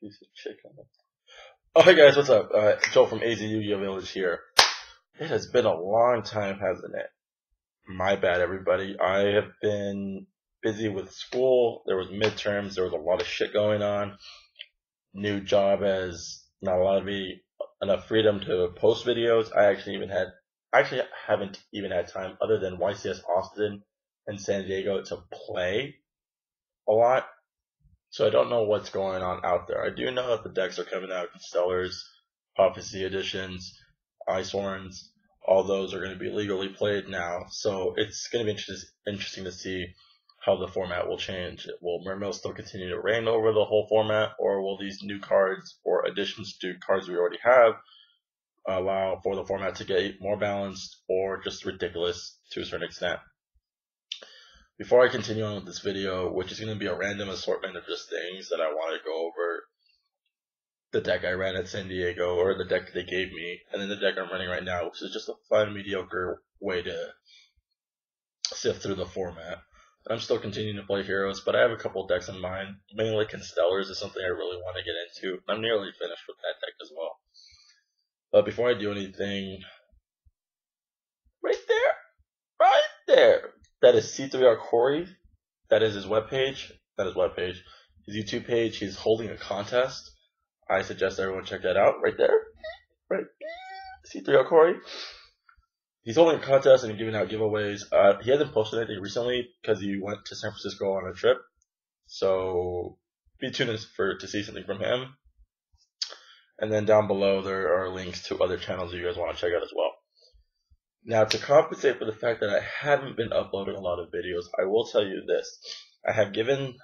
Piece of chicken. Oh, hey guys, what's up? Joe from AZ Yu-Gi-Oh! Village here. It has been a long time, hasn't it? My bad, everybody. I have been busy with school. There was midterms. There was a lot of shit going on. New job has not allowed me enough freedom to post videos. I actually haven't even had time other than YCS Austin and San Diego to play a lot. So I don't know what's going on out there. I do know that the decks are coming out, Stellars, Prophecy Editions, Iceworns, all those are going to be legally played now. So it's going to be interesting to see how the format will change. Will Mermail still continue to reign over the whole format, or will these new cards or additions to cards we already have allow for the format to get more balanced or just ridiculous to a certain extent? Before I continue on with this video, which is going to be a random assortment of just things that I want to go over, the deck I ran at San Diego, or the deck they gave me, and then the deck I'm running right now, which is just a fun, mediocre way to sift through the format. And I'm still continuing to play Heroes, but I have a couple decks in mind. Mainly Constellars is something I really want to get into. I'm nearly finished with that deck as well. But before I do anything, right there, that is C3R Corey. That is his webpage. His YouTube page. He's holding a contest. I suggest everyone check that out. Right there. Right. C3R Corey. He's holding a contest and giving out giveaways. He hasn't posted anything recently because he went to San Francisco on a trip. So be tuned to see something from him. And then down below there are links to other channels that you guys want to check out as well. Now, to compensate for the fact that I haven't been uploading a lot of videos, I will tell you this. I haven't given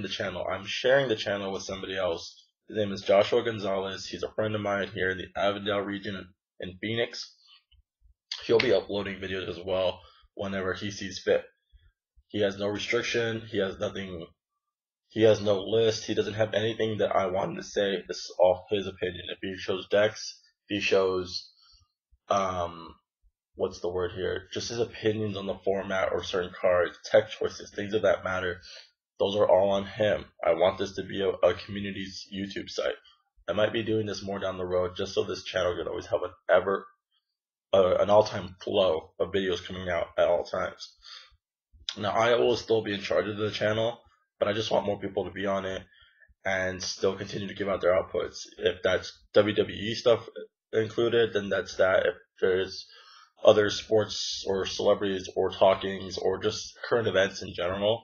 the channel. I'm sharing the channel with somebody else. His name is Joshua Gonzalez. He's a friend of mine here in the Avondale region in Phoenix. He'll be uploading videos as well whenever he sees fit. He has no restriction. He has nothing. He has no list. He doesn't have anything that I want him to say. This is all his opinion. If he shows decks, if he shows, what's the word here? Just his opinions on the format or certain cards, tech choices, things of that matter. Those are all on him. I want this to be a community's YouTube site. I might be doing this more down the road just so this channel can always have an all-time flow of videos coming out at all times. Now, I will still be in charge of the channel, but I just want more people to be on it and still continue to give out their outputs. If that's WWE stuff included, then that's that. If there's other sports or celebrities or talkings or just current events in general,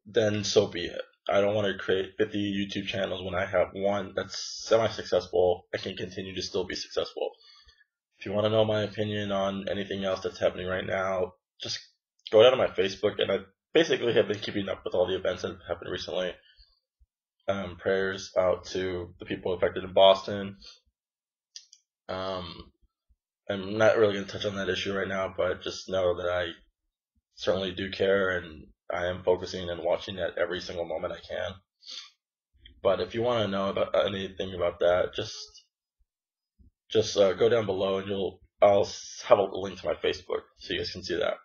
then so be it. I don't want to create 50 YouTube channels when I have one that's semi-successful and can continue to still be successful. If you want to know my opinion on anything else that's happening right now, just go down to my Facebook, and I basically have been keeping up with all the events that have happened recently. Prayers out to the people affected in Boston. I'm not really going to touch on that issue right now, but just know that I certainly do care, and I am focusing and watching that every single moment I can. But if you want to know about anything about that, just go down below, and I'll have a link to my Facebook so you guys can see that.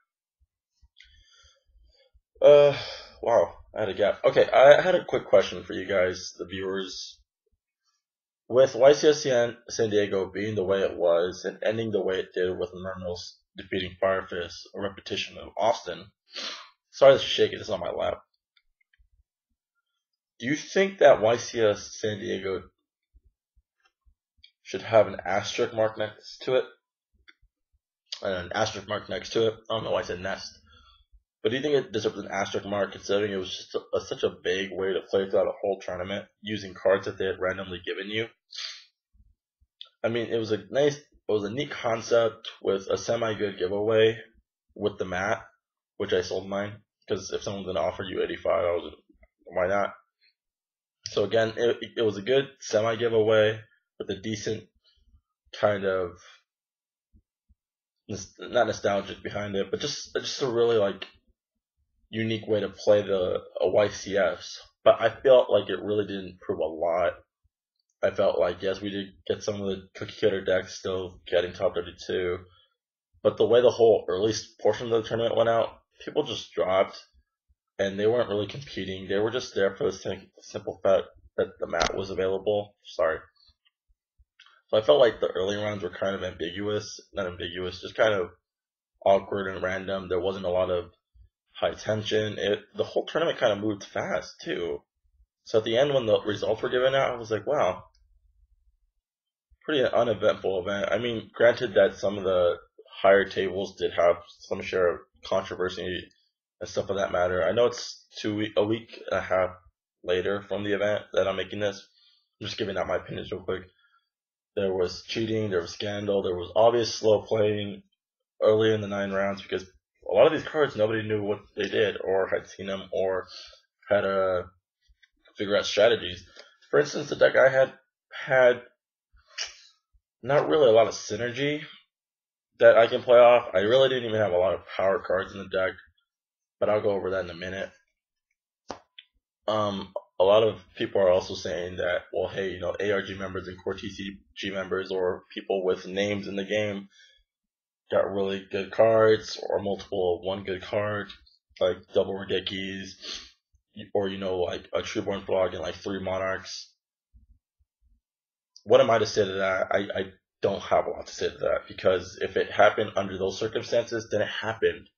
Wow, I had a gap. Okay, I had a quick question for you guys, the viewers. With YCS San Diego being the way it was and ending the way it did with Mermail's defeating Firefist, a repetition of Austin. Sorry to shake it, it's on my lap. Do you think that YCS San Diego should have an asterisk mark next to it? And an asterisk mark next to it? I don't know why I said nest. But do you think it deserves an asterisk mark considering it was just such a vague way to play throughout a whole tournament using cards that they had randomly given you? I mean, it was a neat concept with a semi-good giveaway with the mat, which I sold mine, because if someone's going to offer you 85, I was like, why not? So again, it was a good semi-giveaway with a decent kind of, not nostalgic behind it, but just a really unique way to play a YCS. But I felt like it really didn't prove a lot. I felt like, yes, we did get some of the cookie cutter decks still getting top 32, but the way the whole early portion of the tournament went out, people just dropped, and they weren't really competing. They were just there for the simple fact that the map was available. Sorry. So I felt like the early rounds were kind of ambiguous, not ambiguous, just kind of awkward and random. There wasn't a lot of high tension. The whole tournament kind of moved fast too. So at the end, when the results were given out, I was like, wow, pretty uneventful event. I mean, granted that some of the higher tables did have some share of controversy and stuff of that matter. I know it's a week and a half later from the event that I'm making this. I'm just giving out my opinions real quick. There was cheating, there was scandal, there was obvious slow playing early in the 9 rounds because a lot of these cards nobody knew what they did or had seen them or had to figure out strategies. For instance, the deck I had not really a lot of synergy that I can play off. I really didn't even have a lot of power cards in the deck, but I'll go over that in a minute. A lot of people are also saying that, well, hey, you know, ARG members and core TCG members or people with names in the game got really good cards or multiple of one good card, like double Regekis, or, you know, like a Trueborn Frog and like 3 Monarchs. What am I to say to that? I don't have a lot to say to that because if it happened under those circumstances, then it happened.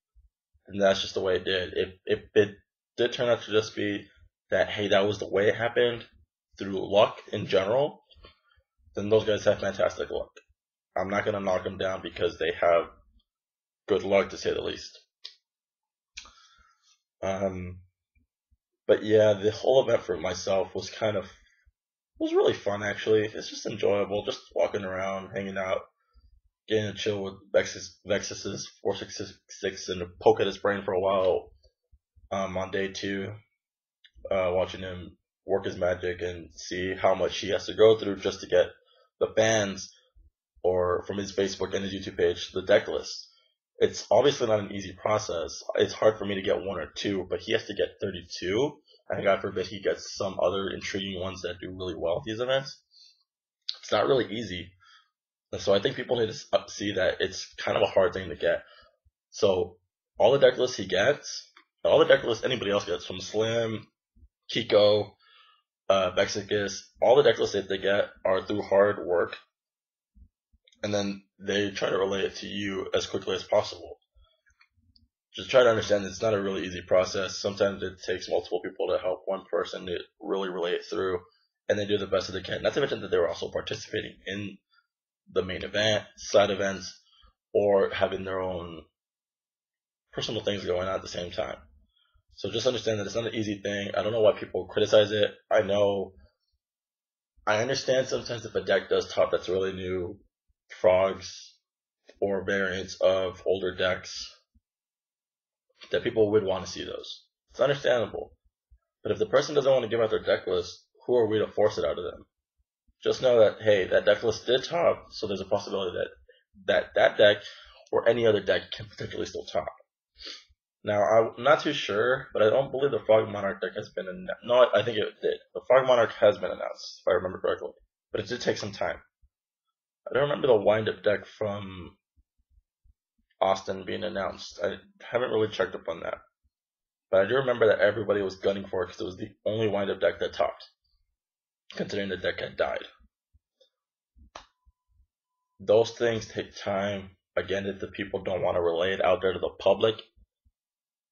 And that's just the way it did. If it did turn out to just be that, hey, that was the way it happened through luck in general, then those guys have fantastic luck. I'm not going to knock them down because they have good luck, to say the least. But yeah, the whole event for myself was really fun, actually. It's just enjoyable, just walking around, hanging out, getting to chill with Vexus's 466 and poke at his brain for a while on day 2. Watching him work his magic and see how much he has to go through just to get the fans or from his Facebook and his YouTube page the deck list. It's obviously not an easy process. It's hard for me to get 1 or 2, but he has to get 32. And God forbid he gets some other intriguing ones that do really well at these events. It's not really easy. And so I think people need to see that it's kind of a hard thing to get. So all the deck lists he gets, all the deck lists anybody else gets, from Slim, Kiko, Vexicus, all the deck lists that they get are through hard work, and then they try to relay it to you as quickly as possible. Just try to understand it's not a really easy process. Sometimes it takes multiple people to help one person to really relay it through, and they do the best that they can. Not to mention that they were also participating in the main event, side events, or having their own personal things going on at the same time. So just understand that it's not an easy thing. I don't know why people criticize it. I understand sometimes if a deck does top that's really new, frogs, or variants of older decks, that people would want to see those. It's understandable. But if the person doesn't want to give out their deck list, who are we to force it out of them? Just know that, hey, that deck list did top, so there's a possibility that deck or any other deck can potentially still top. Now, I'm not too sure, but I don't believe the Frog Monarch deck has been announced. No, I think it did. The Frog Monarch has been announced, if I remember correctly. But it did take some time. I don't remember the wind-up deck from Austin being announced. I haven't really checked up on that. But I do remember that everybody was gunning for it because it was the only wind-up deck that topped, considering the deck had died. Those things take time. Again, if the people don't want to relay it out there to the public,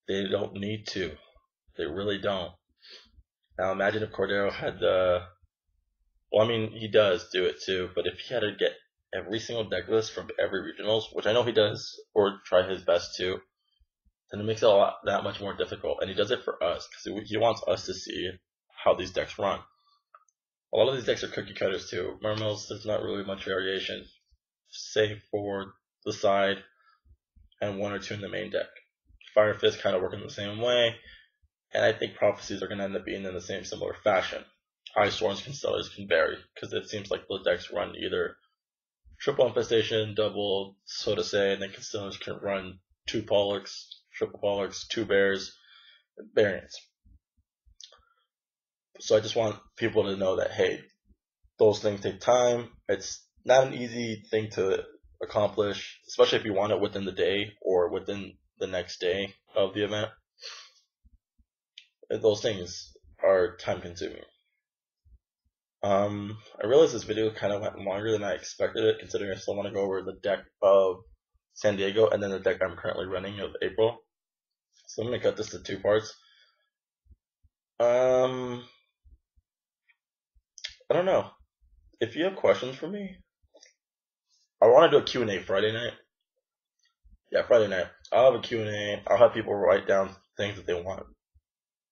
they don't need to. They really don't. Now imagine if Cordero had he does do it too, but if he had to get every single deck list from every regionals, which I know he does, or try his best to, then it makes it that much more difficult. And he does it for us, because he wants us to see how these decks run. A lot of these decks are cookie cutters too. Mermills, there's not really much variation, save for the side and 1 or 2 in the main deck. Fire Fist kind of working the same way, and I think Prophecies are going to end up being in the same similar fashion. Ice Storms, Constellars can vary, because it seems like the decks run either triple Infestation, double, so to say, and then Constellars can run 2 Pollux, triple Pollux, 2 Bears, variants. So I just want people to know that, hey, those things take time. It's not an easy thing to accomplish, especially if you want it within the day or within the next day of the event. Those things are time consuming. I realized this video kind of went longer than I expected it, considering I still want to go over the deck of San Diego and then the deck I'm currently running of April. So I'm going to cut this to 2 parts. I don't know. If you have questions for me, I want to do a Q&A Friday night. Yeah, Friday night. I'll have a Q&A. I'll have people write down things that they want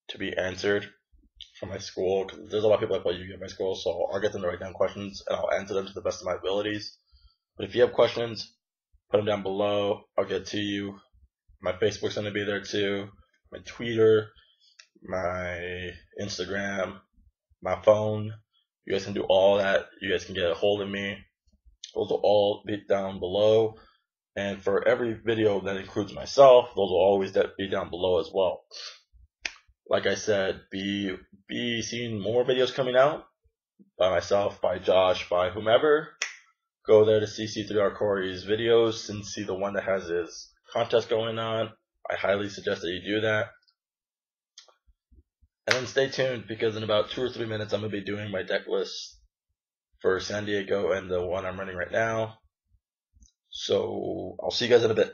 to be answered from my school, because there's a lot of people that play Yu-Gi-Oh! At my school, so I'll get them to write down questions, and I'll answer them to the best of my abilities. But if you have questions, put them down below. I'll get to you. My Facebook's going to be there too. My Twitter, my Instagram, my phone. You guys can do all that. You guys can get a hold of me. Those will all be down below. And for every video that includes myself, those will always be down below as well. Like I said, be seeing more videos coming out by myself, by Josh, by whomever. Go there to see C3R Corey's videos and see the one that has his contest going on. I highly suggest that you do that. And then stay tuned, because in about 2 or 3 minutes I'm going to be doing my deck list for San Diego and the one I'm running right now. So I'll see you guys in a bit.